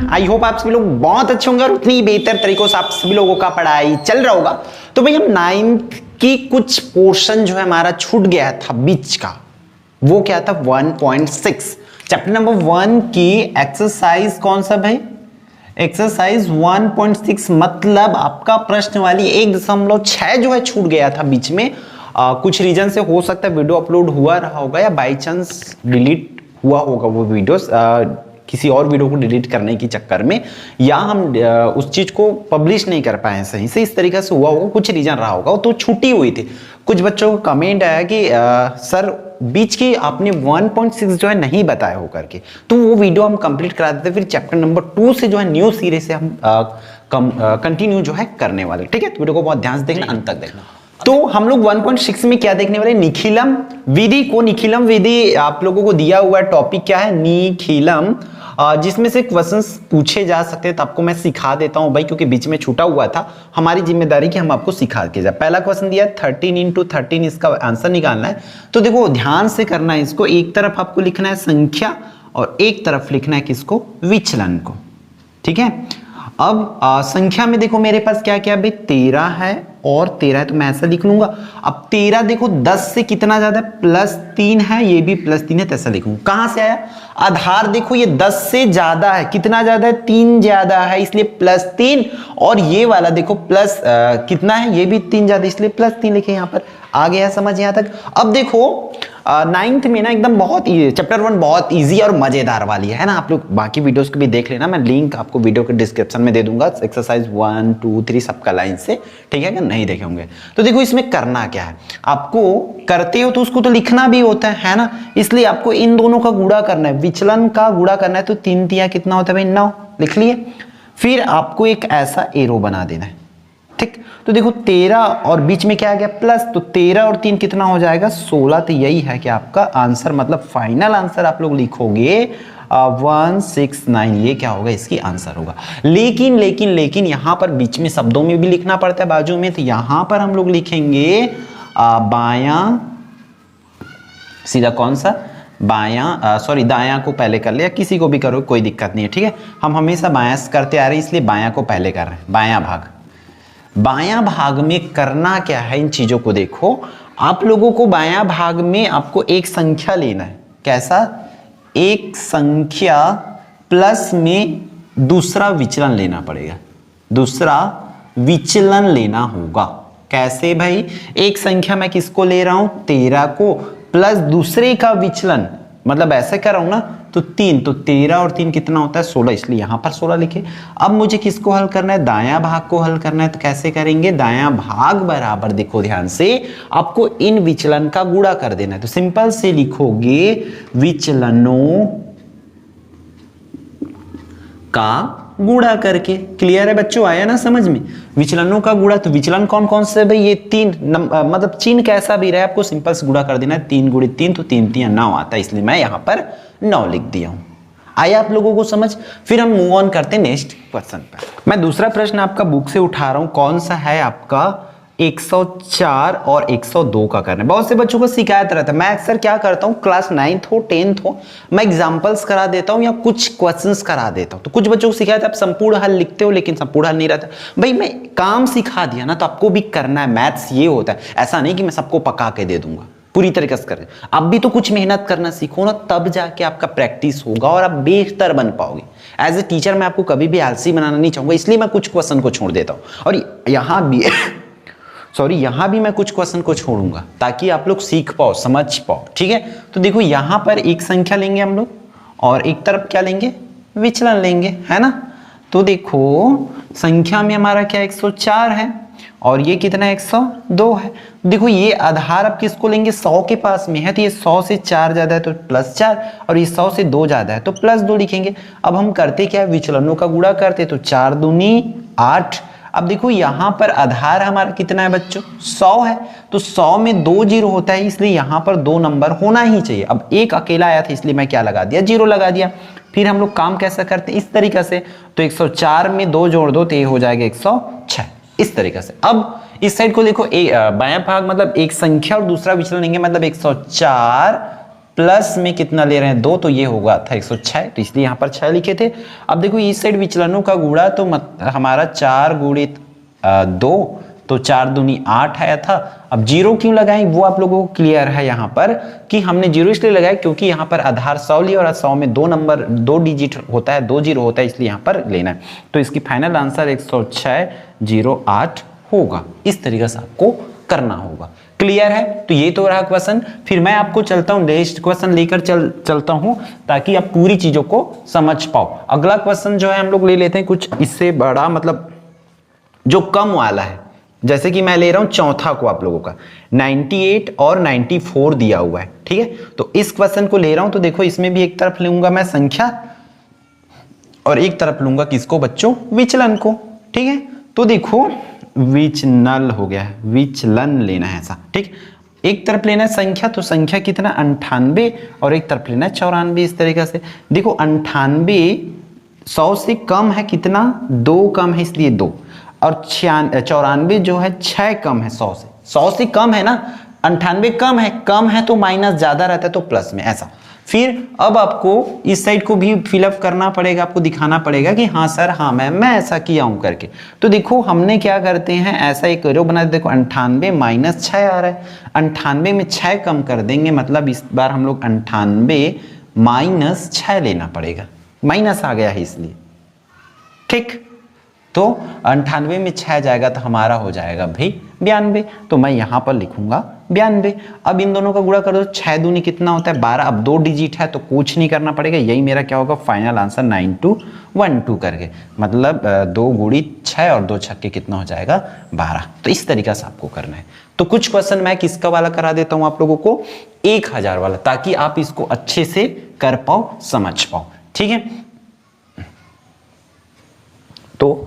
I hope आप सभी लोग बहुत अच्छे होंगे और उतनी बेहतर तरीकों से आप सभी लोगों का पढ़ाई चल रहा होगा। तो भाई हम 9th की कुछ पोर्शन जो है हमारा छूट गया था बीच का, वो क्या था 1.6 चैप्टर नंबर 1 की एक्सरसाइज कौन सा भाई, एक्सरसाइज 1.6 मतलब आपका प्रश्न वाली 1.6 जो है छूट गया था बीच में। कुछ रीजन से हो सकता है वीडियो अपलोड हुआ रहा होगा या बाई चांस डिलीट हुआ होगा वो वीडियोस किसी और वीडियो को डिलीट करने के चक्कर में, या हम उस चीज को पब्लिश नहीं कर पाए सही से, इस तरीके से हुआ होगा, कुछ रीजन रहा होगा। तो छुट्टी हुई थी। कुछ बच्चों को कमेंट आया कि सर बीच की आपने 1.6 जो है नहीं बताया हो करके, तो वो वीडियो हम कंप्लीट करा देते, फिर चैप्टर नंबर 2 से जो है न्यू सीरीज से हम कंटिन्यू जो है करने वाले। ठीक है, तो वीडियो को बहुत ध्यान से देखना, अंत तक देखना। तो हम लोग 1.6 में क्या देखने वाले, निखिलम विधि को, निखिलम विधि आप लोगों को दिया हुआ टॉपिक क्या है, निखिलम, जिसमें से क्वेश्चंस पूछे जा सकते हैं। तो आपको मैं सिखा देता हूं भाई, क्योंकि बीच में छूटा हुआ था, हमारी जिम्मेदारी कि हम आपको सिखा के जाए। पहला क्वेश्चन दिया 13 × 13, इसका आंसर निकालना है। तो देखो ध्यान से करना है इसको, एक तरफ आपको लिखना है संख्या और एक तरफ लिखना है किसको, विचलन को। ठीक है, अब संख्या में देखो मेरे पास क्या क्या भाई, 13 है और 13 है, तो मैं ऐसा लिख लूंगा। अब 13 देखो 10 से कितना ज्यादा है, +3 है, ये भी +3 है, तो ऐसा लिखूंगा। कहां से आया, आधार देखो ये 10 से ज्यादा है, कितना ज्यादा है, 3 ज्यादा है, इसलिए +3, और ये वाला देखो प्लस कितना है, ये भी 3 ज्यादा, इसलिए +3 लिखे यहां पर। आ गया समझ यहां तक। अब देखो 9th में ना एकदम बहुत चैप्टर 1 बहुत इजी और मजेदार वाली है ना। आप लोग बाकी वीडियोस को भी देख लेना, मैं लिंक आपको वीडियो के डिस्क्रिप्शन में दे दूंगा, एक्सरसाइज 1, 2, 3 सबका लाइन से। ठीक है, अगर नहीं देखे होंगे तो देखो इसमें करना क्या है, आपको करते हो तो उसको तो लिखना भी होता है ना, इसलिए आपको इन दोनों का गुणा करना है, विचलन का गुणा करना है। तो 3 तिया कितना होता है भाई, 9 लिख लिए। फिर आपको एक ऐसा एरो बना देना है। ठीक, तो देखो 13 और बीच में क्या आ गया प्लस, तो 13 और 3 कितना हो जाएगा, 16। तो यही है कि आपका आंसर, मतलब फाइनल आंसर आप लोग लिखोगे 169, ये क्या होगा, इसकी आंसर होगा। लेकिन लेकिन लेकिन यहां पर बीच में शब्दों में भी लिखना पड़ता है बाजू में, तो यहां पर हम लोग लिखेंगे बायां, सीधा कौन सा, बायां, सॉरी दायां को पहले कर लिया, किसी को भी करो कोई दिक्कत नहीं है। ठीक है, हम हमेशा बायां करते आ रहे हैं, इसलिए बायां को पहले कर रहे हैं। बायां भाग, बायां भाग में करना क्या है, इन चीजों को देखो। आप लोगों को बायां भाग में आपको एक संख्या लेना है, कैसा, एक संख्या प्लस में दूसरा विचलन लेना पड़ेगा, दूसरा विचलन लेना होगा। कैसे भाई, एक संख्या मैं किसको ले रहा हूं, 13 को, प्लस दूसरे का विचलन, मतलब ऐसे कर रहा हूं ना, तो 3, तो 13 और 3 कितना होता है, 16, इसलिए यहां पर 16 लिखे। अब मुझे किसको हल करना है, दायां भाग को हल करना है। तो कैसे करेंगे, दायां भाग बराबर, देखो ध्यान से, आपको इन विचलन का गुणा कर देना है। तो सिंपल से लिखोगे विचलनों का गुणा करके। क्लियर है बच्चों, आया ना समझ में, विचलनों का गुणा। तो विचलन कौन कौन से भाई, ये 3 मतलब चिन्ह कैसा भी रहे, आपको सिंपल से गुणा कर देना है। 3 × 3, तो 3 तिया 9 आता है, इसलिए मैं यहां पर 9 लिख दिया हूं। आया आप लोगों को समझ। फिर हम मूव ऑन करते हैं नेक्स्ट क्वेश्चन पर। मैं दूसरा प्रश्न आपका बुक से उठा रहा हूं, कौन सा है आपका 104 और 102 का करना है। बहुत से बच्चों को शिकायत रहता है, मैं अक्सर क्या करता हूं, क्लास 9th हो 10th हो, मैं एग्जांपल्स करा देता हूं या कुछ क्वेश्चंस करा देता हूं। तो कुछ बच्चों को शिकायत, आप संपूर्ण हल लिखते हो लेकिन संपूर्ण हल नहीं रहता। भाई मैं काम सिखा दिया ना, तो आपको भी करना है। मैथ्स ये होता है, ऐसा नहीं कि मैं सबको पका के दे दूंगा, पूरी तरीके से करें। आप भी तो कुछ मेहनत करना सीखो ना, तब जाके आपका प्रैक्टिस होगा और आप बेहतर बन पाओगे। एज ए टीचर मैं आपको कभी भी आलसी बनाना नहीं चाहूंगा, इसलिए मैं कुछ क्वेश्चन को छोड़ देता हूं। और यहां भी यहां भी मैं कुछ क्वेश्चन को छोड़ूंगा ताकि आप लोग सीख पाओ, समझ पाओ। ठीक है, तो देखो यहां पर एक संख्या लेंगे हम लोग और एक तरफ क्या लेंगे, विचलन लेंगे, है ना। तो देखो संख्या में हमारा क्या 104 है और ये कितना है, 102 है। देखो ये आधार आप किसको लेंगे, 100 के पास में है, तो ये 100 से 4 ज्यादा है तो +4, और ये 100 से 2 ज्यादा है तो +2 लिखेंगे। अब हम करते क्या है, विचलनों का गुणा करते, तो 4 दूनी 8। अब देखो यहां पर आधार हमारा कितना है बच्चों, 100 है, तो 100 में 2 जीरो होता है, इसलिए यहां पर 2 नंबर होना ही चाहिए। अब एक अकेला आया था, इसलिए मैं क्या लगा दिया, 0 लगा दिया। फिर हम लोग काम कैसा करते हैं, इस तरीके से, तो 104 में 2 जोड़ दो तो ये हो जाएगा 106, इस तरीके से। अब इस साइड को देखो, बायां भाग मतलब एक संख्या और दूसरा विचलन लेंगे, मतलब 104 प्लस में कितना ले रहे हैं 2, तो ये होगा था 106, तो इसलिए यहाँ पर 6 लिखे थे। अब देखो इस साइड विचलनों का गुणा, तो हमारा 4 गुणित 2, तो 4 दूनी 8 आया था। अब जीरो क्यों लगाएं वो आप लोगों को क्लियर है यहाँ पर कि हमने जीरो इसलिए लगाया क्योंकि यहाँ पर आधार 100 लिया और 100 में 2 नंबर 2 डिजिट होता है, 2 जीरो होता है, इसलिए यहाँ पर लेना है। तो इसकी फाइनल आंसर 10608 होगा। इस तरीके से आपको करना होगा। क्लियर है? तो ये तो रहा क्वेश्चन। फिर मैं आपको चलता हूँ नेक्स्ट क्वेश्चन लेकर चलता हूँ ताकि आप पूरी चीजों को समझ पाओ। अगला क्वेश्चन जो है हम लोग ले लेते हैं कुछ इससे बड़ा, मतलब जो कम वाला है। जैसे कि मैं ले रहा हूं चौथा को आप लोगों का 98 और 94 दिया हुआ है, ठीक है। तो इस क्वेश्चन को ले रहा हूं, तो देखो इसमें भी एक तरफ लूंगा मैं संख्या और एक तरफ लूंगा किसको बच्चों, विचलन को, ठीक है। तो देखो विचलन हो गया है, विचलन लेना है ऐसा, ठीक। एक तरफ लेना है संख्या, तो संख्या कितना 98 और एक तरफ लेना है 94। इस तरीके से देखो 98 100 से कम है कितना, 2 कम है इसलिए 2, और 94 जो है 6 कम है 100 से, 100 से कम है ना, 98 कम है तो माइनस ज्यादा रहता है तो प्लस में ऐसा। फिर अब आपको इस साइड को भी फिलअप करना पड़ेगा, आपको दिखाना पड़ेगा कि हाँ सर हाँ मैं ऐसा किया हूं करके। तो देखो हमने क्या करते हैं, ऐसा एक एरो बना, देखो 98 माइनस 6 आ रहा है, 98 में 6 कम कर देंगे, मतलब इस बार हम लोग 98 माइनस 6 लेना पड़ेगा, माइनस आ गया है इसलिए, ठीक। तो 98 में 6 जाएगा तो हमारा हो जाएगा भाई 92, तो मैं यहां पर लिखूंगा 92। अब इन दोनों का गुणा कर दो, 6 दूनी कितना होता है 12, अब 2 डिजिट है तो कुछ नहीं करना पड़ेगा, यही मेरा क्या होगा फाइनल आंसर 9212 करके, मतलब 2 गुणित 6 और 2 छक्के कितना हो जाएगा 12। तो इस तरीका से आपको करना है। तो कुछ क्वेश्चन मैं किसका वाला करा देता हूं आप लोगों को, 1000 वाला, ताकि आप इसको अच्छे से कर पाओ, समझ पाओ, ठीक है। तो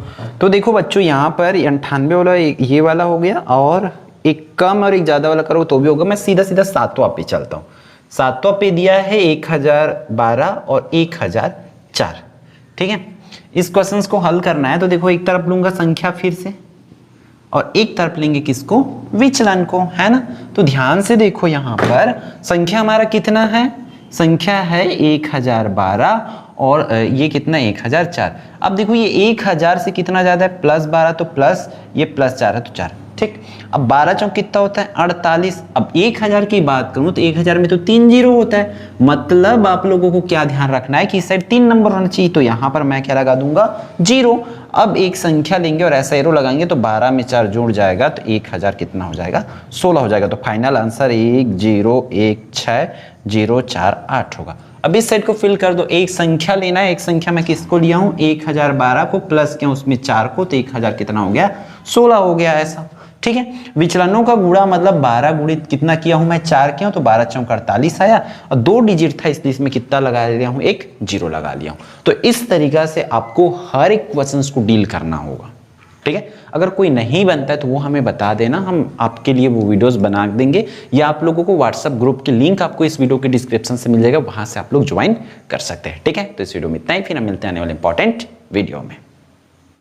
देखो बच्चों यहाँ पर 98 वाला ये वाला हो गया, और एक कम और एक ज्यादा वाला करो तो भी होगा। मैं सीधा सीधा सातवां पे चलता हूँ। सातवां पे दिया है 1012 और 1004, ठीक है। इस क्वेश्चन को हल करना है, तो देखो एक तरफ लूंगा संख्या फिर से और एक तरफ लेंगे किसको, विचलन को, है ना। तो ध्यान से देखो यहाँ पर संख्या हमारा कितना है, संख्या है 1012 और ये कितना 1004। अब देखो ये 1000 से कितना ज्यादा है, +12, तो प्लस ये +4 है तो 4, ठीक। अब 12 चौक कितना होता है 48। अब 1000 की बात करूं तो 1000 में तो 3 जीरो होता है, मतलब आप लोगों को क्या ध्यान रखना है कि इस साइड 3 नंबर होना चाहिए, तो यहां पर मैं क्या लगा दूंगा 0। अब एक संख्या लेंगे और ऐसा एरो लगाएंगे तो 12 में 4 जुड़ जाएगा तो 1000 कितना हो जाएगा 16 हो जाएगा। तो फाइनल आंसर 101608 होगा। अब इस साइड को फिल कर दो, एक संख्या लेना है, एक संख्या मैं किसको लिया हूं 1012 को, प्लस किया उसमें 4 को, तो 1000 कितना हो गया 16 हो गया ऐसा, ठीक है। विचलनों का गुणा मतलब 12 गुणित कितना किया हूं मैं 4 किया हूं, तो 12 चौक 48 आया, और 2 डिजिट था इसलिए इसमें कितना लगा लिया हूं, एक जीरो लगा लिया हूं। तो इस तरीका से आपको हर एक क्वेश्चन को डील करना होगा, ठीक है। अगर कोई नहीं बनता है तो वो हमें बता देना, हम आपके लिए वो वीडियोस बना देंगे, या आप लोगों को व्हाट्सएप ग्रुप की लिंक आपको इस वीडियो के डिस्क्रिप्शन से मिल जाएगा, वहां से आप लोग ज्वाइन कर सकते हैं, ठीक है। तो इस वीडियो में इतना ही, फिर हम मिलते हैं आने वाले इंपॉर्टेंट वीडियो में।